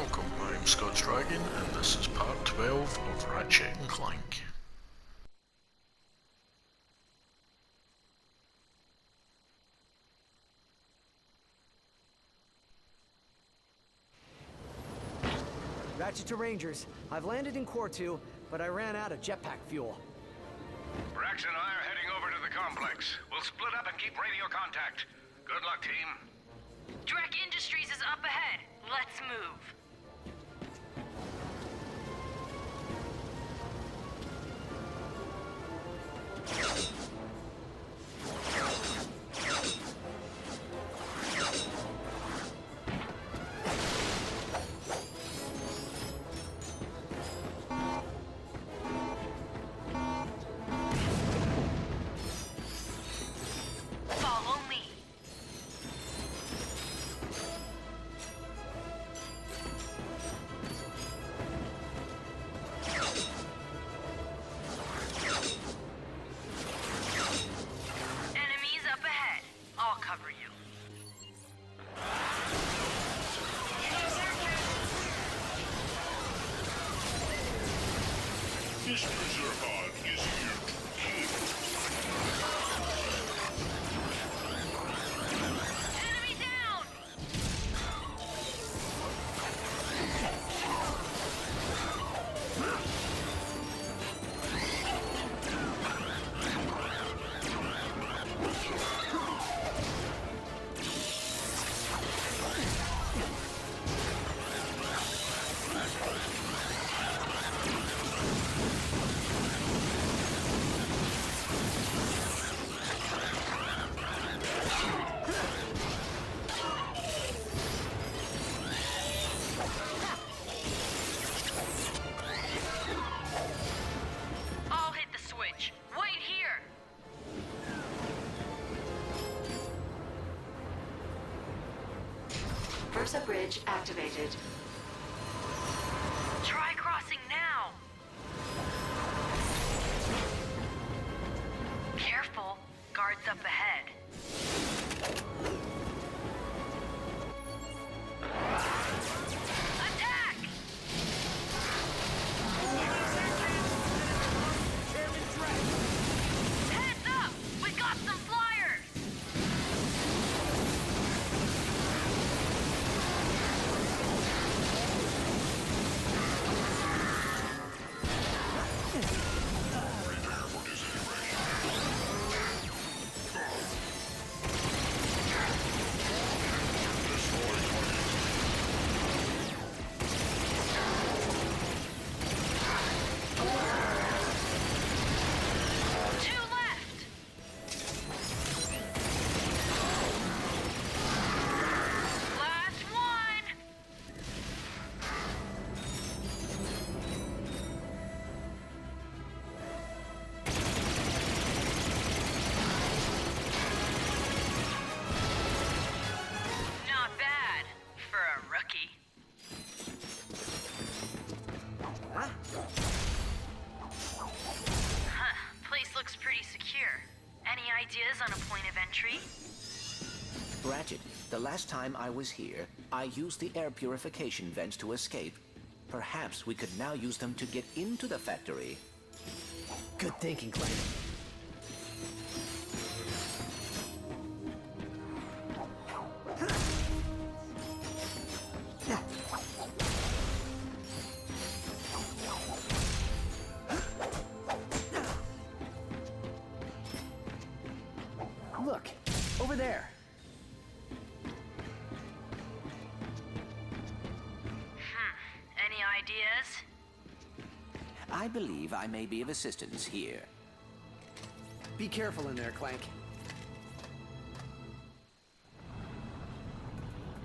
Welcome, I'm Scott's Dragon, and this is part 12 of Ratchet and Clank. Ratchet to Rangers. I've landed in Core 2, but I ran out of jetpack fuel. Brax and I are heading over to the complex. We'll split up and keep radio contact. Good luck, team. Drek Industries is up ahead. Let's move. Follow me. Enemies up ahead. I'll cover you. Mr. Zurkon is here to kill. Enemy down! I'll hit the switch. Wait here! Versa bridge activated. Try crossing now! Careful. Guards up ahead. Attack! Heads up! We got some flyers! Prepare for disintegration. Destroy target. Two left! Last one! Not bad for a rookie. Huh, place looks pretty secure. Any ideas on a point of entry? Ratchet, the last time I was here, I used the air purification vents to escape. Perhaps we could now use them to get into the factory. Good thinking, Clank. Look, over there. Any ideas? I believe I may be of assistance here. Be careful in there, Clank.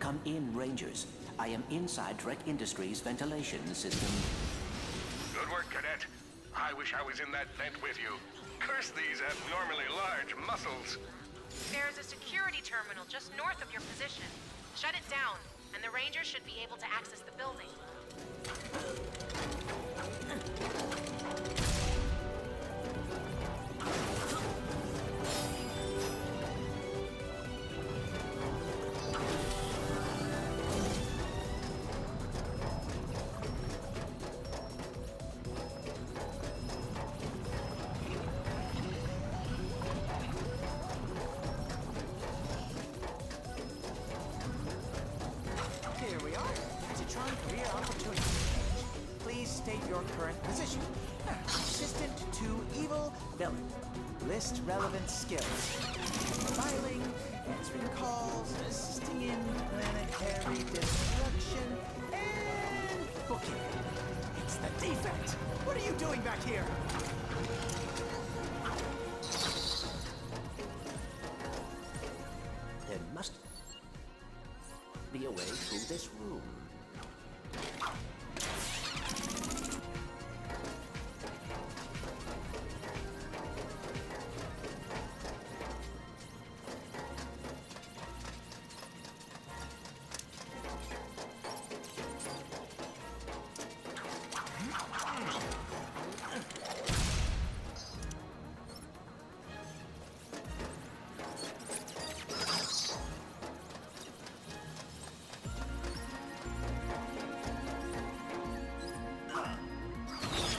Come in, Rangers. I am inside Drek Industries' ventilation system. Good work, Cadet. I wish I was in that vent with you. Curse these abnormally large muscles. There's a security terminal just north of your position. Shut it down, and the Rangers should be able to access the building. Megatron career opportunity. Please state your current position. Assistant to evil villain. List relevant skills. Filing, answering calls, assisting in planetary destruction, and booking. It's the defect. What are you doing back here? There must be a way through this room.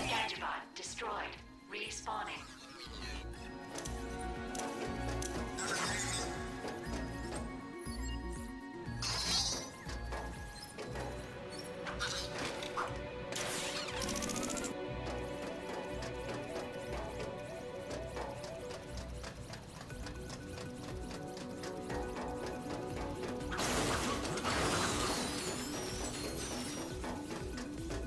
Gadgetbot destroyed. Respawning.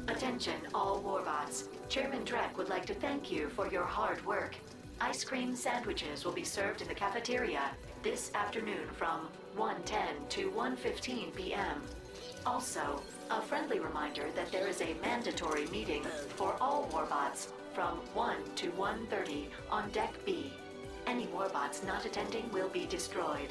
Attention, all warbots. Chairman Drek would like to thank you for your hard work. Ice cream sandwiches will be served in the cafeteria this afternoon from 1:10 to 1:15 p.m. Also, a friendly reminder that there is a mandatory meeting for all warbots from 1 to 1:30 on Deck B. Any warbots not attending will be destroyed.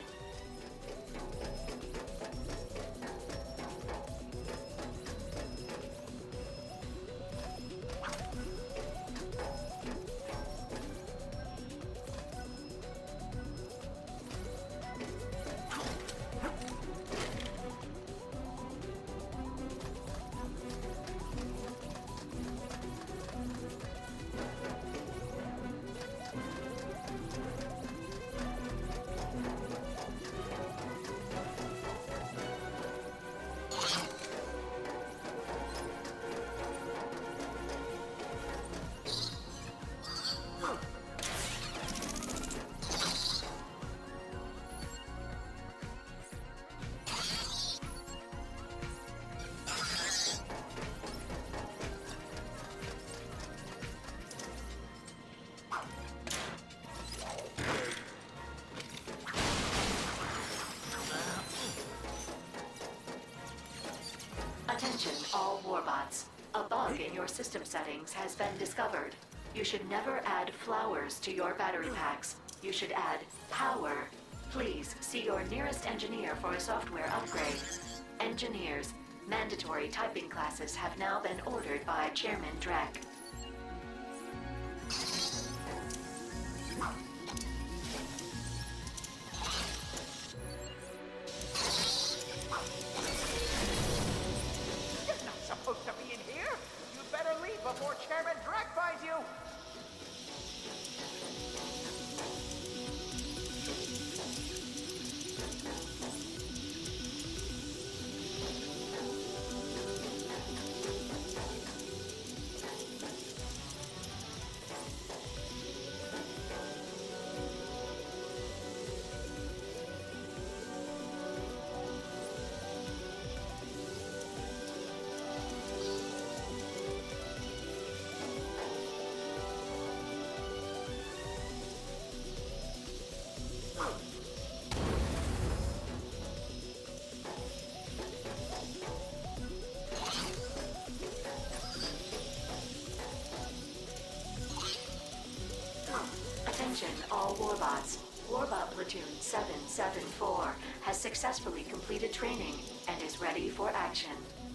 Attention, all warbots. A bug in your system settings has been discovered. You should never add flowers to your battery packs. You should add power. Please see your nearest engineer for a software upgrade. Engineers, mandatory typing classes have now been ordered by Chairman Drek. You're not supposed to be in here. You better leave before Chairman Drek finds you. Attention, all warbots. Warbot Platoon 774 has successfully completed training and is ready for action.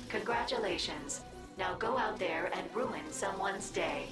Congratulations. Now go out there and ruin someone's day.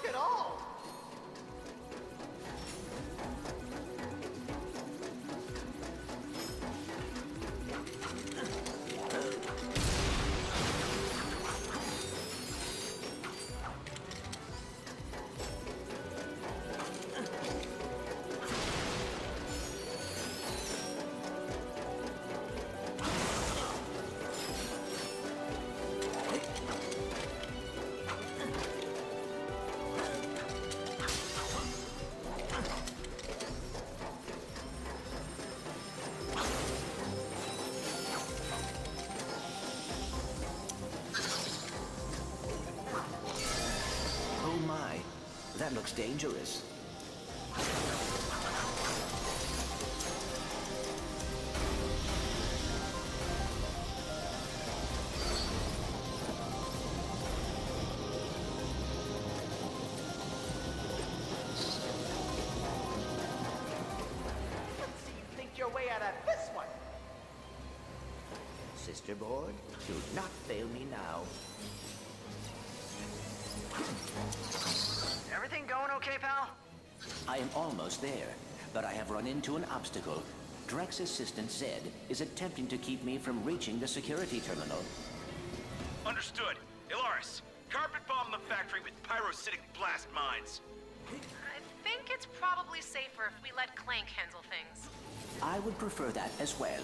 Look at all! Oh my, that looks dangerous. Let's see you think your way out of this one. Sister Board, do not fail me now. Everything going okay, pal? I am almost there, but I have run into an obstacle. Drek's assistant, Zed, is attempting to keep me from reaching the security terminal. Understood. Ilaris, carpet bomb the factory with pyrocytic blast mines. I think it's probably safer if we let Clank handle things. I would prefer that as well.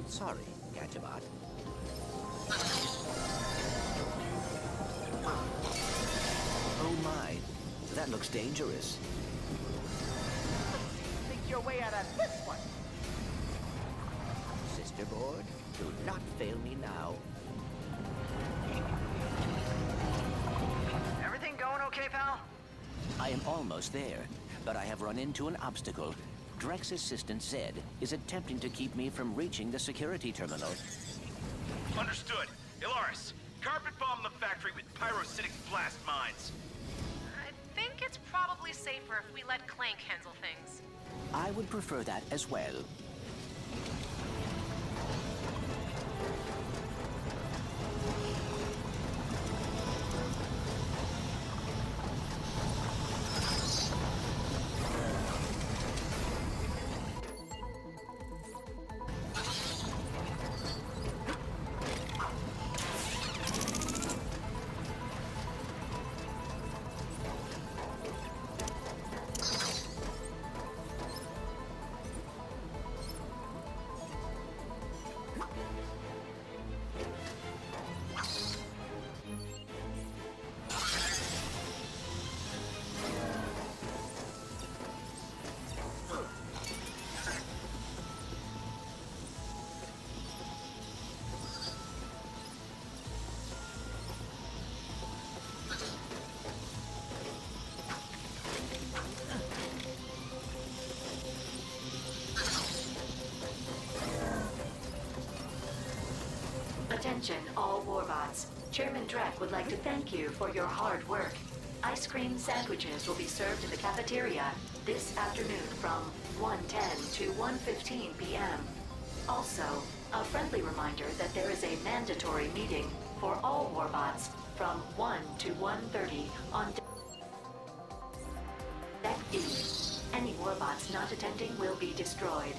Sorry, Gadgerbot. Oh my, that looks dangerous. Think your way out of this one. Sister Board, do not fail me now. Everything going okay, pal? I am almost there, but I have run into an obstacle. Drek's assistant, Zed, is attempting to keep me from reaching the security terminal. Understood. Ilaris, carpet bomb the factory with pyrocytic blast mines. I think it's probably safer if we let Clank handle things. I would prefer that as well. Attention, all warbots. Chairman Drek would like to thank you for your hard work. Ice cream sandwiches will be served in the cafeteria this afternoon from 1:10 to 1:15 p.m. Also, a friendly reminder that there is a mandatory meeting for all warbots from 1 to 1:30 on Deck E. Any warbots not attending will be destroyed.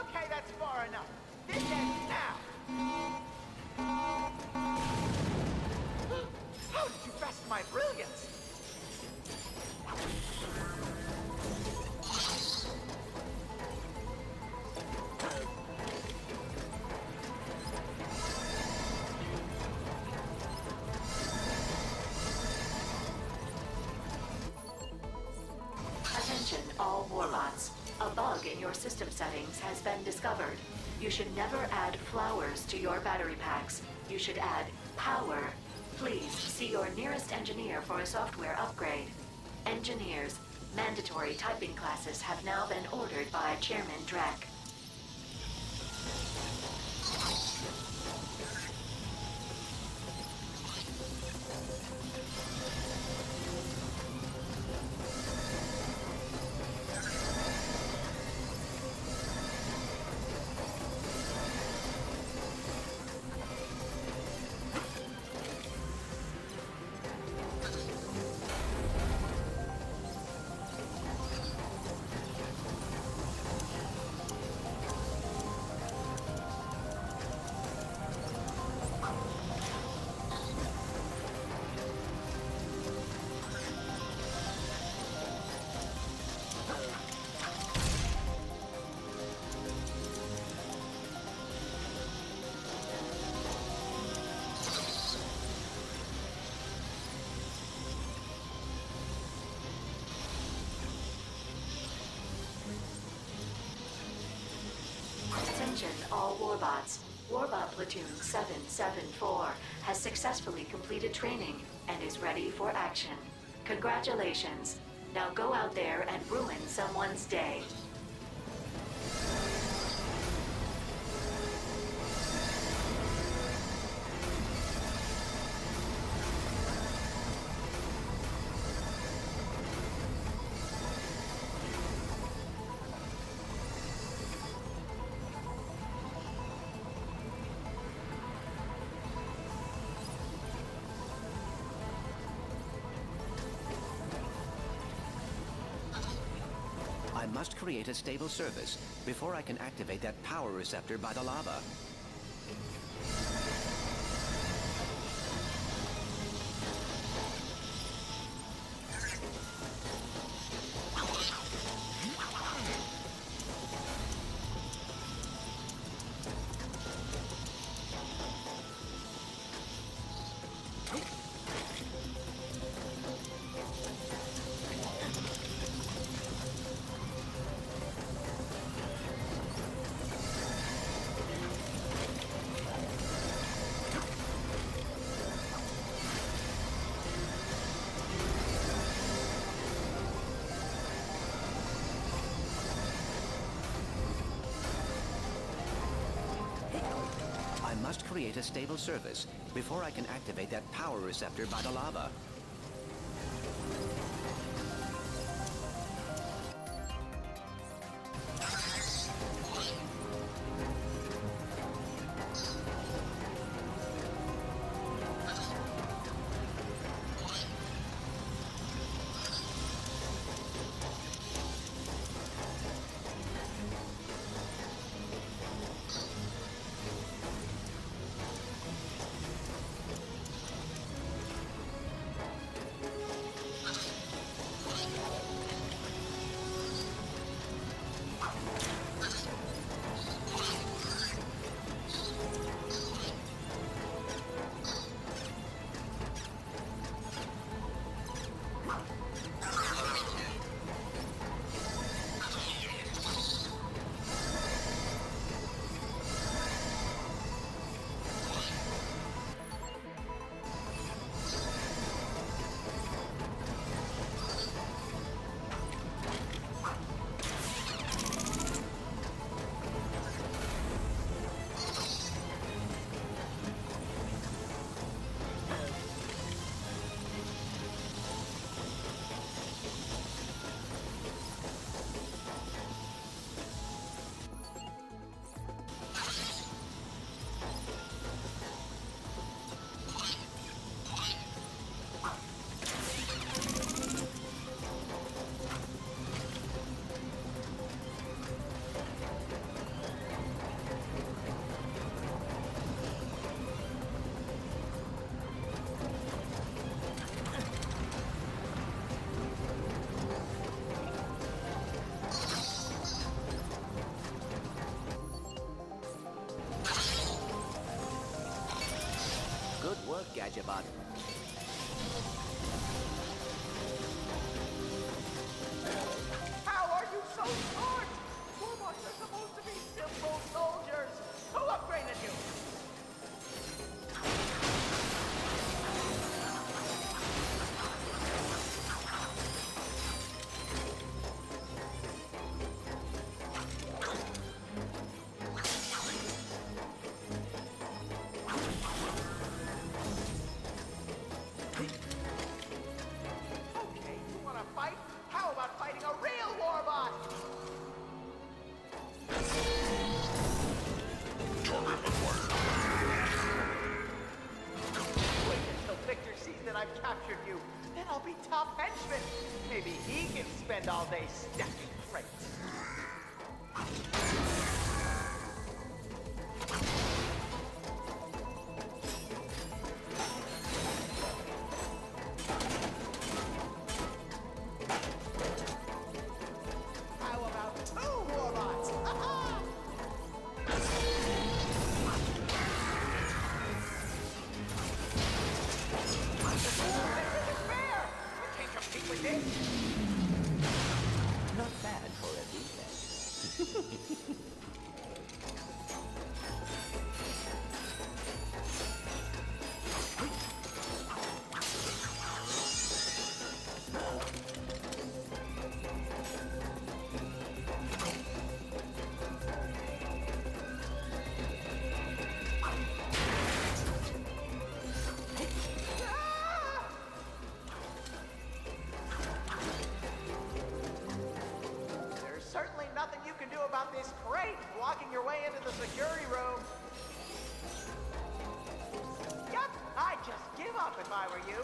Okay, that's far enough. This ends now. How did you best my brilliance? Attention, all warbots. A bug in your system settings has been discovered. You should never add flowers to your battery packs. You should add power. Please see your nearest engineer for a software upgrade. Engineers, mandatory typing classes have now been ordered by Chairman Drek. Attention, all warbots. Warbot Platoon 774 has successfully completed training and is ready for action. Congratulations. Now go out there and ruin someone's day. I must create a stable surface before I can activate that power receptor by the lava. I must create a stable surface before I can activate that power receptor by the lava. pleasure, bud. How are you so smart? Warbots are supposed to be simple soldiers. Who upgraded you? Okay, you want to fight? How about fighting a real warbot? Target acquired. Wait until Victor sees that I've captured you. Then I'll be top henchman. Maybe he can spend all day stacking crates. How about 2 warbots? Ha-ha! This isn't fair! You can't compete with this! Not bad for a defense. There's certainly nothing you can do about this crate blocking your way into the security room. Yep, I'd just give up if I were you.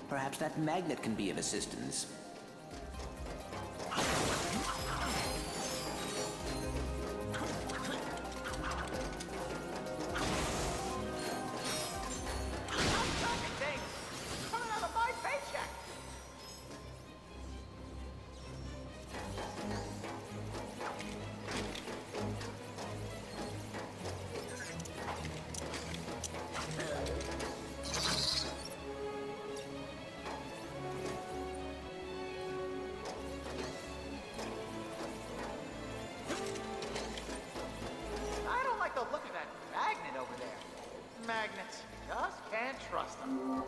Perhaps that magnet can be of assistance. I'm tracking things. It's coming out of my paycheck. I don't like the look of that magnet over there. Magnets. Just can't trust them.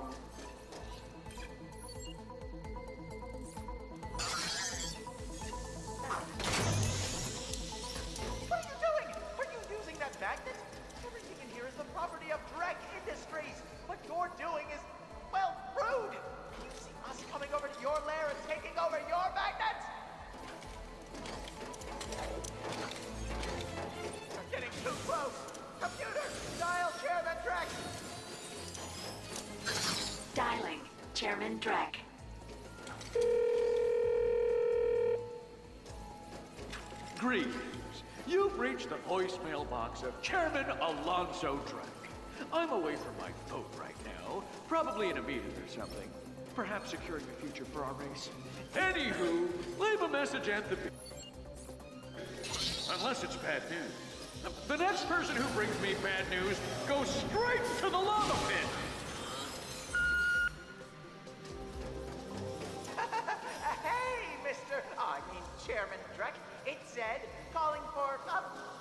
What are you doing? Are you using that magnet? Everything in here is the property of Drek Industries. What you're doing is, well, rude. You see us coming over to your lair and taking over your magnets? You're getting too close. Computer, dial Chairman Drek. Dialing Chairman Drek. Greetings. You've reached the voicemail box of Chairman Alonzo Drek. I'm away from my phone right now, probably in a meeting or something. Perhaps securing the future for our race. Anywho, leave a message at the... Unless it's bad news. The next person who brings me bad news goes straight to the lava pit. Hey, Chairman Drek. It's Zed, calling for,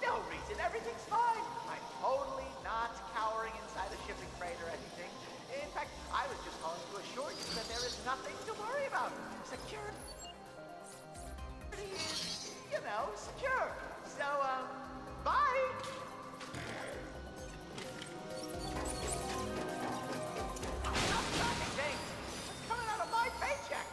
no reason. Everything's fine. I'm totally not cowering inside a shipping crate or anything. In fact, I was just calling to assure you that there is nothing to worry about. Security is, secure. So, bye! Stop tracking things! It's coming out of my paycheck!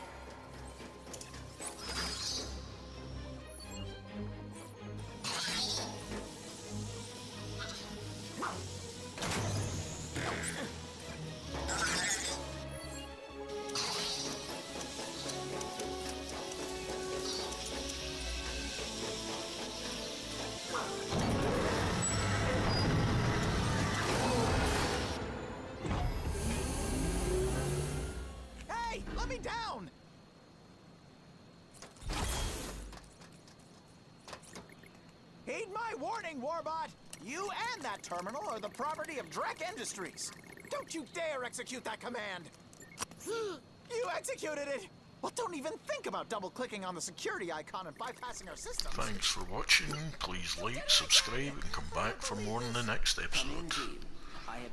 Hey, let me down! Heed my my warning, Warbot! You and that terminal are the property of Drek Industries. Don't you dare execute that command! You executed it! Well, don't even think about double-clicking on the security icon and bypassing our system. Thanks for watching. Please like, subscribe, and come back for more in the next episode. I have